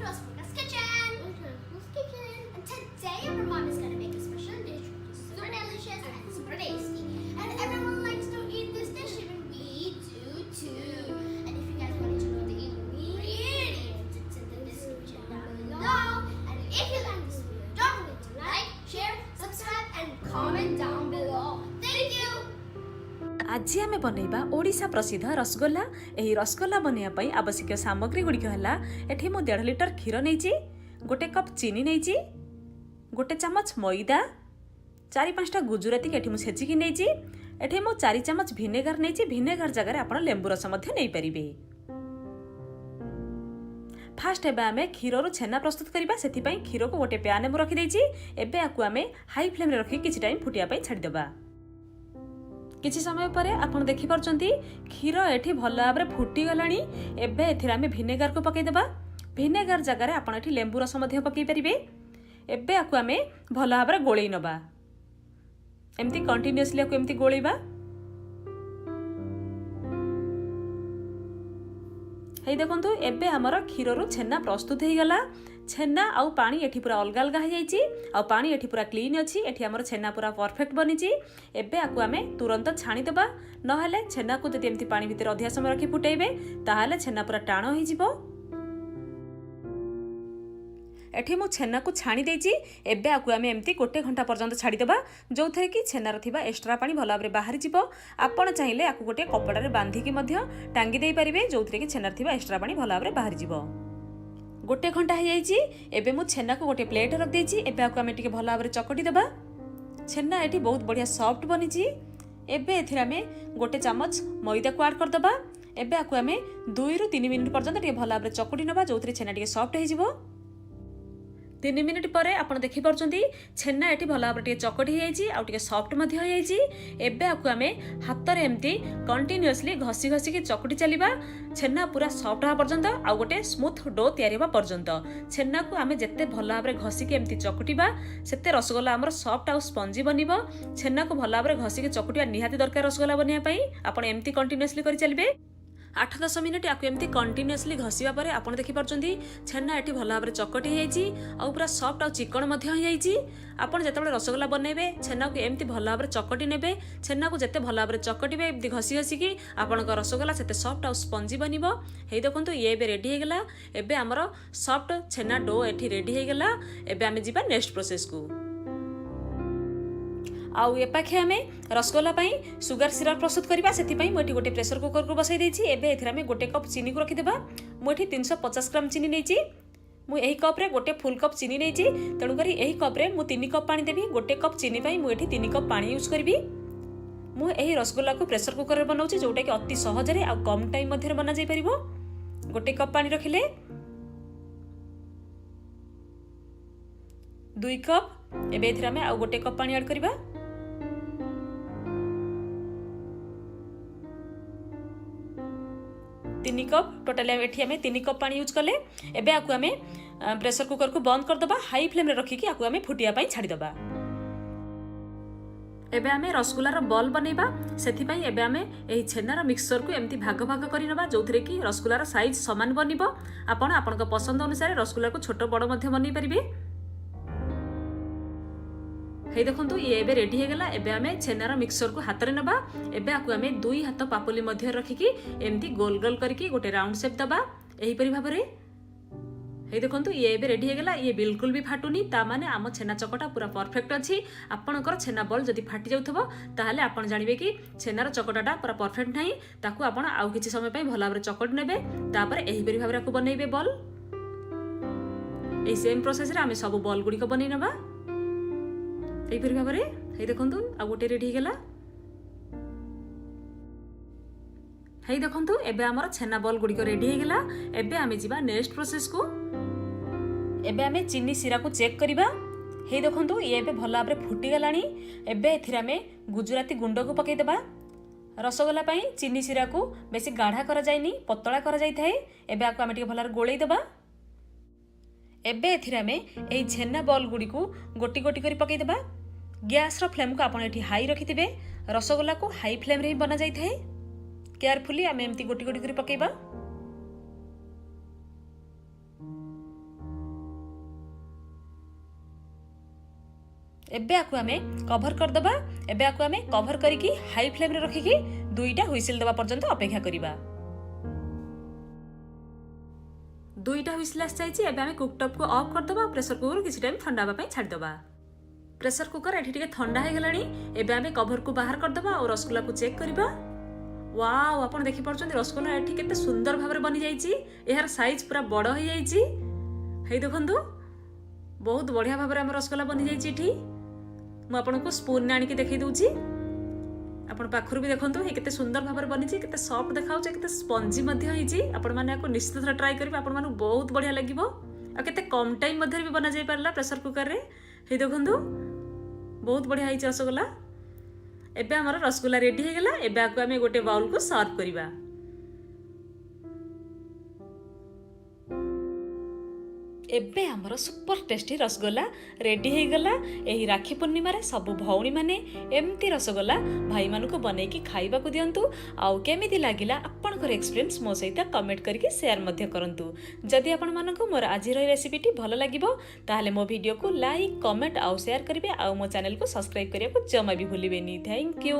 to Rasgulla's kitchen. And today our mom is gonna make a special dish which is super delicious and super tasty. And everyone likes to eat this dish, even we do too. And if you guys wanted to know the ingredients, it's in the description down below. And if you like this video, don't forget to like, share, subscribe, and comment down below. Thank you. आज आम बनइबा ओडिशा प्रसिद्ध रसगोल्ला। एही रसगोल्ला बनइबा पई आवश्यक सामग्री गुड़िक हला एठी मु 1.5 लिटर क्षीर नैची, 1 कप चीनी नैची, 1 चामच मैदा, 4-5टा गुजराती एठी मु सेचिकी नैची, एठी मु 4 चामच विनेगर नैची। विनेगर जगह आपण लेंबू रस मध्ये नै परिबे। फास्ट एबा आमे क्षीर रु छेना प्रस्तुत करिबा। सेति पई क्षीर को गोटे पैन में रखि दैची। एबे आकु आमे हाई फ्लेम रे रखि किछि टाइम फुटिया पई छाडी देबा। किछि समय परे आपण देखि परचंती क्षीर एठी भल भाबरे फुटी गलानी। एबे एथिरा आमे विनेगर को पकै देबा। विनेगर जगह रे आपण एठी लेंबू रस मध्ये पकै परिबे। एबे आकु आमे भल भाबरे गोळै नबा। एम्ति कंटीन्यूअसली आकु एम्ति गोळैबा। हेई देखंतु एबे हमर क्षीर रु छेना प्रस्तुत हेई गला। छेना आउ पानी एठी पूरा अलगा अलगा हो जाइछि। आउ पानी एठी पूरा क्लीन अछि। एठी हमर छेना पूरा परफेक्ट बनिछि। एबे आकु आमे तुरंत छाणी देबा। नहले छेना को जदि एम्ति पानी भितर अधिया समय रखि फुटेइबे ताहाले छेना पूरा टाण होई जिवो। एठी मु छेना को छाणी देछि। एबे आकु आमे एम्ति 1 घंटा पर्यंत छाडी देबा, जोथरे कि छेनार थिबा एक्स्ट्रा पानी भल भाबरे बाहरी जिवो। आपण चाहिले आकु गोटे कपड़ा रे बांधी कि मध्य टांगी देई परिबे, जोथरे कि छेनार थिबा एक्स्ट्रा पानी भल भाबरे बाहरी जिवो। 1 घंटा हो जाइछि। एबे मु छेना को गोटे प्लेट रख देछि। एबे आकु आमे टिके भल भाबरे चकटी देबा। छेना एठी बहुत बढ़िया सॉफ्ट बनिछि। एबे एथिरा आमे गोटे चामच मैदा को ऐड कर दबा। एबे आकु आमे 2 रु 3 मिनिट पर्यंत टिके भल भाबरे चकटी नबा, जोथरे छेना टिके सॉफ्ट हो जिवो। 3 मिनिट पर आपण देखि परचंती छेना एठी भल भाबरे टिके चकटी हो जाइछि आ टिके सॉफ्ट मध्ये हो जाइछि। एबे आकु आमे हाथ रे एम्ति कंटीन्यूअसली घसी घसी के चकटी चलीबा। छेना पूरा सॉफ्ट होगा पर्यंत आ गोटे स्मूथ डो तैयारी होगा पर्यंत। छेना को आमे जत्ते भल भाबरे घसी के एम्ति चकटिबा सेते रसगोल्ला हमर सॉफ्ट आ स्पंजी बनिबो। छेना को भल भाबरे घसी के चकटिबा निहाती दरकार रसगोल्ला बनिया पई। आपण एम्ति कंटीन्यूअसली करि चलिबे। 8-10 मिनिट आकु एम्ति कंटीन्यूअसली घसीबा परे आपण देखि परचंती छेना एठी भल भाबरे चकटी हो जाइछि आ पूरा सॉफ्ट आ चिकन मध्ये हो जाइछि। आपण जेतेबेले रसगोल्ला बनेबे छेना को एम्ति भल भाबरे चकटी नेबे। छेना को जेते भल भाबरे चकटिबे एम्ति घसी घसी कि आपनक रसगोल्ला सेते सॉफ्ट आ स्पंजी बनिबो। हेइ देखंतु ये एबे रेडी हे गेला। एबे हमर सॉफ्ट छेना डो एठी रेडी हे गेला। एबे आमे जिबा नेक्स्ट प्रोसेस को। आउ ए पाखे आमे रसगोल्ला पई सुगर सिरप प्रस्तुत करबा। सेति पई मोठी गोटे प्रेशर कुकर को बसाई देछि। एबे एथिरा आमे 1 कप चीनी को रखि देबा। मोठी 350 ग्राम चीनी नेछि। मु एही कप रे गोटे फुल कप चीनी नेछि। तेणु करी एही कप रे मु 3 कप पानी देबी। 1 कप चीनी पई मु एठी 3 कप पानी यूज करबी। मु एही रसगोल्ला को प्रेशर कुकर रे बनाउछि, जोटा कि अति सहज रे आ कम टाइम मध्ये रे बना जाई परिबो। 1 कप पानी रखिले 2 कप। एबे एथिरा आमे आ 1 कप पानी ऐड करबा। 3 कप टोटल एठी आमे 3 कप पानी यूज कले। एबे आकु आमे प्रेशर कुकर को बंद कर दबा। हाई फ्लेम रे रखि कि आकु आमे फुटिया पई छाडी दबा। एबे आमे रसगुल्लार बॉल बनैबा। सेथि पई एबे आमे एही छेनार मिक्सचर को एम्ति भाग भाग करि नबा, जोथरे कि रसगुल्लार साइज समान बनिबो। आपण आपनक पसंद अनुसार रसगुल्ला को छोट बड़ मध्ये बनै परिबे। हेइ देखंतु ये एबे रेडी हे गेला। एबे आमे छेनार मिक्सचर को हाथ रे नबा। एबे आकु आमे 2 हाथ पापुली मध्ये रखि कि एम्ति गोल गोल करके गोटे राउंड शेप दबा। एही परि भाबरे हेइ देखंतु ये एबे रेडी हे गेला। ये बिल्कुल भी फाटुनी, ता माने आम छेना चकटा पूरा परफेक्ट अछि। आपनकर छेना बॉल जदि फाटी जाउथबो ताहाले आपण जानिबे कि छेनार चकटाटा पूरा परफेक्ट नाही। ताकू आपण आउ किछि समय पई भल भाबरे चकट नेबे। तापर एही परि भाबरे आकु बनैबे बॉल। एही सेम प्रोसेस रे आमे सब बॉल गुडी को बनै नबा। एही परि भाबरे हेइ देखंतु आ गोटे रेडी हे गेला। हेइ देखंतु एबे हमर छेना बॉल गुडी को रेडी हे गेला। एबे आमे जिबा नेक्स्ट प्रोसेस को। एबे आमे चीनी सिरा को चेक करिबा। हेइ देखंतु ये एबे भल भाबरे फुटी गलानी। एबे एथिरा आमे गुजराती गुंड को पकै देबा। रसगोल्ला पई चीनी सिरा को बेसी गाढ़ा करा जायनी, पतला करा जाय थाए। एबे आको आमे टिके भलर गोळै देबा। एबे एथिरा आमे एई छेना बॉल गुडी को गोटी गोटी करी पकै देबा। गैस रो फ्लेम को आपण एठी हाई रखिथिबे। रसगोल्ला को हाई फ्लेम रे बना जाय थाए। केयरफुली आमे एम्ति गोटी गोटी करी पकेबा। एबे आकु आमे कभर कर दबा। एबे आकु आमे कभर करिकी हाई फ्लेम रे रखिकी 2टा हुइसिल दबा पर्यंत अपेक्षा करिबा। 2टा हुइसिल आस जाइछि। एबे आमे कुकटॉप को ऑफ कर दबा। प्रेशर कुकर किछि टाइम ठंडा होबा पई छाडी दबा। प्रेशर कुकर एठी टिके ठंडा हे गलानी। एबे आमे कभर को बाहर कर दबा और रसगुल्ला को चेक करिबा। वाओ आपण देखि परछन रसगुल्ला एठी केते सुंदर भाबरे बनि जाइछि। एहार साइज पूरा बड़ हो जाइछि। हेइ देखंतु बहुत बढ़िया भाबरे हम रसगुल्ला बनि जाइछि। एठी मु आपनको स्पून ने आनिकी देखै दउछि। आपण पाखरु भी देखंतु हे केते सुंदर भाबरे बनिछि। केते सॉफ्ट देखाउछ, केते स्पंजी मध्ये होइछि। आपण माने आको निश्चित थरा ट्राई करिबा। आपण मानु बहुत बढ़िया लागिबो। आ केते कम टाइम मध्ये भी बना जाय परला प्रेशर कुकर रे। हे देखंतु बहुत बढ़िया होइछि रसगुल्ला। एबे हमर रसगुल्ला रेडी हे गेला। एबे आको आमे गोटे बाउल को सर्व करिबा। एबे हमर सुपर टेस्टी रसगुल्ला रेडी हे गला। एही राखी पूर्णिमा रे सब भौणी माने एमती रसगुल्ला भाई मानु को बनै की खाइबा को दियंतु। आउ केमिति लागिला आपण को एक्सपीरियंस मो सहित कमेंट करके शेयर मध्य करंतु। जदि आपण मानु को मोर आज रो रेसिपीटी भलो लागिबो ताहाले मो वीडियो को लाइक कमेंट आउ शेयर करिवे। आउ मो चैनल को सब्सक्राइब करिया को जमा भी भूलिबेनी। Thank you.